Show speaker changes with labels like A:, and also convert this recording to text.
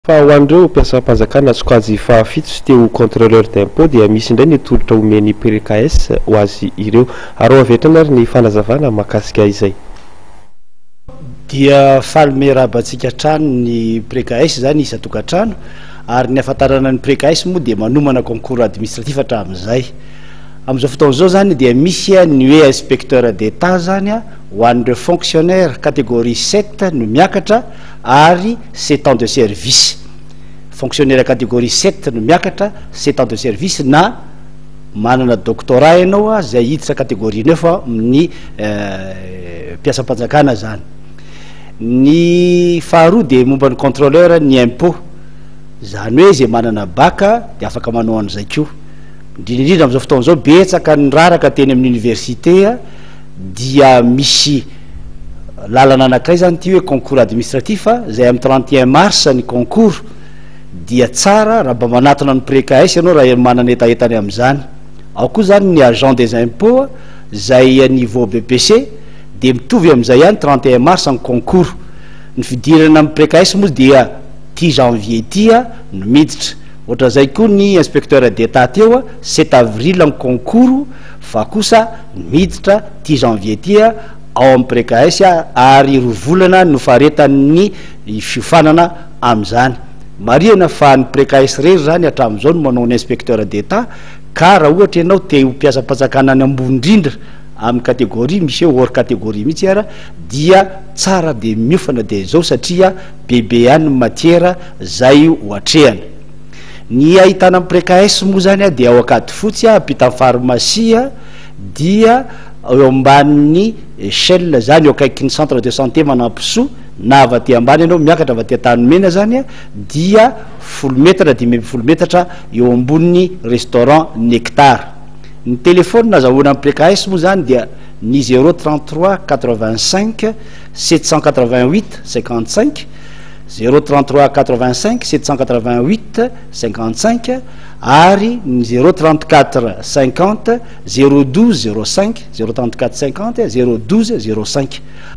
A: fa ho andreo mpiasam-panjakana sokazy fahafito sy teo contrôleur d'impôt dia misy indray ny tolotra omeny PRKS ho azy ireo ary avetrana ary ny fanazavana mahakasika izay
B: dia falmerabantsika trano ny PRKS zany isa tokantrano ary ny afatarana ny PRKS moa dia manomana concours administratif hatramin'izay am'izao fotoana zao zany dia misy ny hoe inspecteur d'état zany ho an'ireo fonctionnaire catégorie 7 no miakatra ary 7 ans de service fonctionnaire catégorie 7 no miakatra 7 ans de service na manana doctorat ianao zay hiditra catégorie 9 ny mpiasam-panjakana zany ny faharoa de momba ny contrôleur ny impôt zany hoe zay manana baka de afaka manao an'izay koa indrindrindrindra am'izao fotoana zao betsaka ny raraka teny amin'ny université dia misy lalana anak'iray zany ty hoe concours administratif zay amin'ny 31 mars ny concours dia tsara raha mba manatona ny PRKS ianao raha manana etaetany am'izany ao koa zany ny agent des impôts zay niveau BPC de mitovy am'izay ihany 31 mars ny concours ny fidirana amin'ny PRKS moa dia 10 janvier tia no miditra ohatra zay koa ny inspecteur d'état teo 7 avril ny concours fa kosa miditra 10 janvier tia ao amin'ny PRKS ary roa volana no faretan'ny fiofanana am'izany marihana fa ny PRKS rery zany hatramin'izao no manao ny inspecteur d'état ka raha ohatra ianao te ho mpiasam-panjakana any ambony indrindra amin'ny catégorie misy hors catégorie mihitsy ara dia tsara de miofana de zao satria bebe any matière zay hoatrehana ny ahitana amin'ny PRKS moa zany de ao akady fotsy apita pharmacie dia eo ambanin'ny échelle zany eo akaiky ny centre de santé manampiso na avy aty ambany ianao miakatra avy aty an-tanimena zany dia 10 metatra 10 metatra eo amboniny restaurant Nectar ny téléphone nazahoana amin'ny PRKS moa zany dia ny 033 85 788 55 033 85 788 55 ary ny 034 50 012 05 034 50 012 05